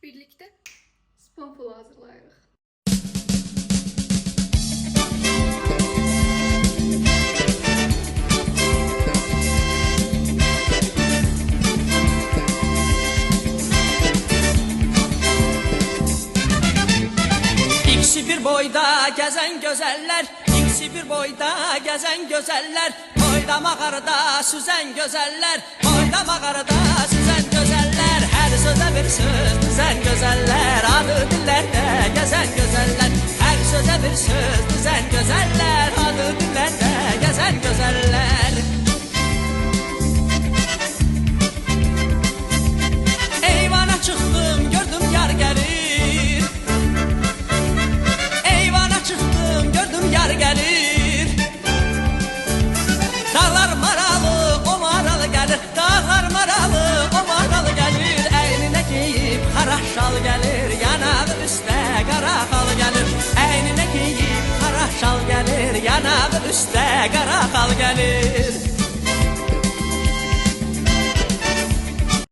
birlikte spanfulu hazırlayırıq. İkisi bir boyda gezen gözeller, ikisi bir boyda gezen gözeller, boyda mağarada süzen gözeller, boyda mağarada süzen gözeller, her söze bir söz düzen gözeller, adı dillerde gezen gözeller, her söze bir söz düzen gözeller, adı dillerde gezen gözeller. Eyvana çıktım gördüm yar gelir, eyvana çıktım gördüm yar gelir. Dağlar maralı o maralı gelir, dağlar maralı o maralı gelir. Eynine giyip kara şal gelir, yanağı üstte kara hal gelir. Eynine giyip kara şal gelir, yanağı üstte kara hal gelir.